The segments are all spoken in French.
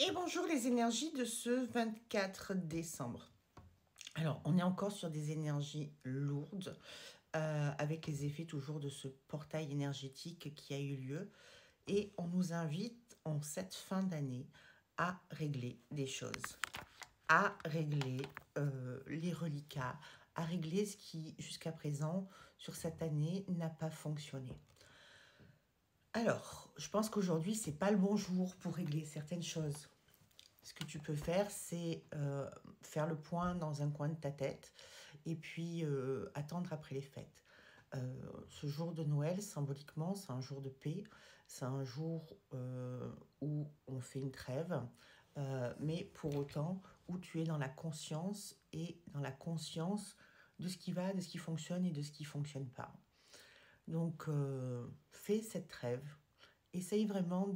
Et bonjour les énergies de ce 24 décembre. Alors, on est encore sur des énergies lourdes, avec les effets toujours de ce portail énergétique qui a eu lieu. Et on nous invite en cette fin d'année à régler des choses, à régler les reliquats, à régler ce qui, jusqu'à présent, sur cette année, n'a pas fonctionné. Alors, je pense qu'aujourd'hui, c'est pas le bon jour pour régler certaines choses. Ce que tu peux faire, c'est faire le point dans un coin de ta tête et puis attendre après les fêtes. Ce jour de Noël, symboliquement, c'est un jour de paix, c'est un jour où on fait une trêve, mais pour autant où tu es dans la conscience et dans la conscience de ce qui va, de ce qui fonctionne et de ce qui ne fonctionne pas. Donc, fais cette trêve, essaye vraiment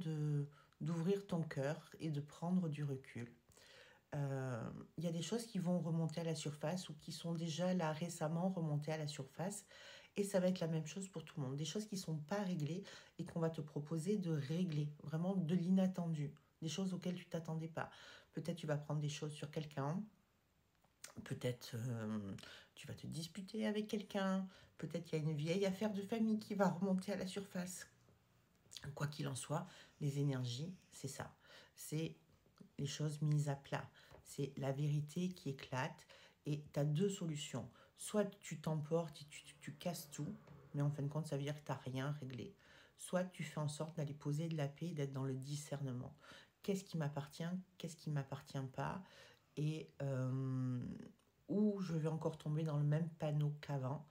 d'ouvrir ton cœur et de prendre du recul. Il y a des choses qui vont remonter à la surface ou qui sont déjà là récemment remontées à la surface. Et ça va être la même chose pour tout le monde. Des choses qui ne sont pas réglées et qu'on va te proposer de régler, vraiment de l'inattendu, des choses auxquelles tu ne t'attendais pas. Peut-être tu vas prendre des choses sur quelqu'un, peut-être tu vas te disputer avec quelqu'un, peut-être il y a une vieille affaire de famille qui va remonter à la surface. Quoi qu'il en soit, les énergies, c'est ça. C'est les choses mises à plat. C'est la vérité qui éclate et tu as deux solutions. Soit tu t'emportes et tu casses tout, mais en fin de compte, ça veut dire que tu n'as rien réglé. Soit tu fais en sorte d'aller poser de la paix, d'être dans le discernement. Qu'est-ce qui m'appartient, qu'est-ce qui ne m'appartient pas, et où je vais encore tomber dans le même panneau qu'avant,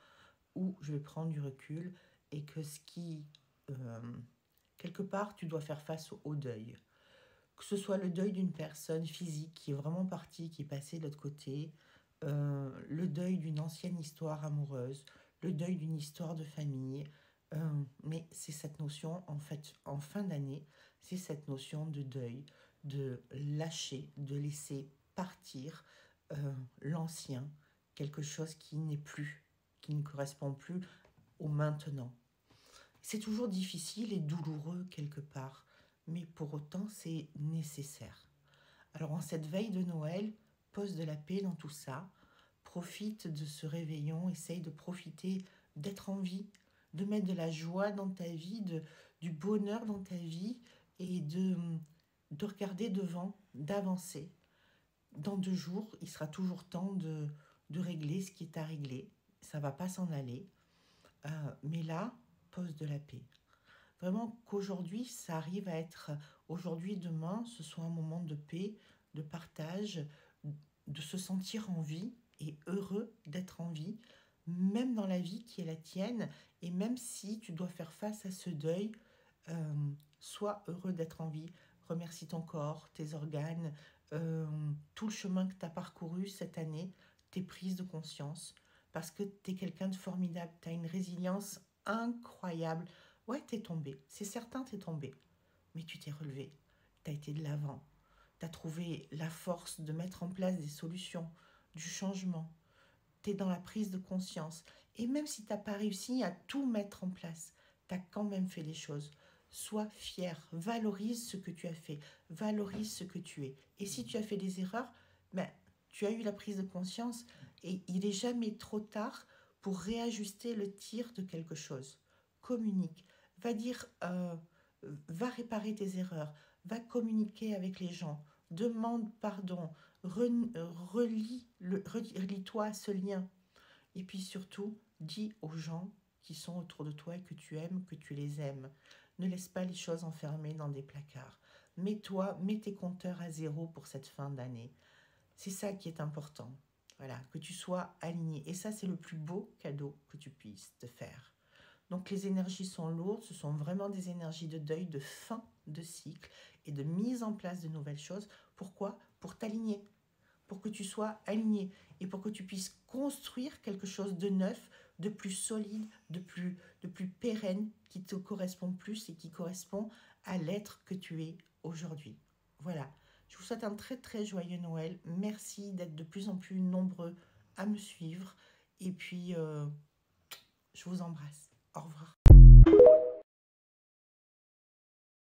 où je vais prendre du recul et que ce qui, quelque part, tu dois faire face au deuil. Que ce soit le deuil d'une personne physique qui est vraiment partie, qui est passée de l'autre côté, le deuil d'une ancienne histoire amoureuse, le deuil d'une histoire de famille. Mais c'est cette notion, en fait, en fin d'année, c'est cette notion de deuil, de lâcher, de laisser partir l'ancien, quelque chose qui n'est plus, qui ne correspond plus au maintenant. C'est toujours difficile et douloureux quelque part, mais pour autant c'est nécessaire. Alors en cette veille de Noël, pose de la paix dans tout ça, profite de ce réveillon, essaye de profiter d'être en vie, de mettre de la joie dans ta vie, du bonheur dans ta vie et de regarder devant, d'avancer. Dans 2 jours, il sera toujours temps de régler ce qui est à régler. Ça ne va pas s'en aller. Mais là, pose de la paix. Vraiment qu'aujourd'hui, ça arrive à être, aujourd'hui, demain, ce soit un moment de paix, de partage, de se sentir en vie et heureux d'être en vie, même dans la vie qui est la tienne, et même si tu dois faire face à ce deuil, euh, sois heureux d'être en vie. Remercie ton corps, tes organes, tout le chemin que tu as parcouru cette année, tes prises de conscience, parce que tu es quelqu'un de formidable, tu as une résilience incroyable. Ouais, t'es tombé, c'est certain, t'es tombé, mais tu t'es relevé, t'as été de l'avant, t'as trouvé la force de mettre en place des solutions, du changement, t'es dans la prise de conscience. Et même si t'as pas réussi à tout mettre en place, t'as quand même fait les choses. Sois fier, valorise ce que tu as fait, valorise ce que tu es. Et si tu as fait des erreurs, ben, tu as eu la prise de conscience et il n'est jamais trop tard pour réajuster le tir de quelque chose. Communique, va dire, va réparer tes erreurs, va communiquer avec les gens, demande pardon, relie-toi à ce lien. Et puis surtout, dis aux gens qui sont autour de toi et que tu aimes, que tu les aimes. Ne laisse pas les choses enfermées dans des placards. Mets-toi, mets tes compteurs à zéro pour cette fin d'année. C'est ça qui est important. Voilà, que tu sois aligné. Et ça, c'est le plus beau cadeau que tu puisses te faire. Donc les énergies sont lourdes, ce sont vraiment des énergies de deuil, de fin de cycle et de mise en place de nouvelles choses. Pourquoi? Pour t'aligner, pour que tu sois aligné et pour que tu puisses construire quelque chose de neuf, de plus solide, de plus pérenne, qui te correspond plus et qui correspond à l'être que tu es aujourd'hui. Voilà, je vous souhaite un très très joyeux Noël. Merci d'être de plus en plus nombreux à me suivre et puis je vous embrasse. Au revoir.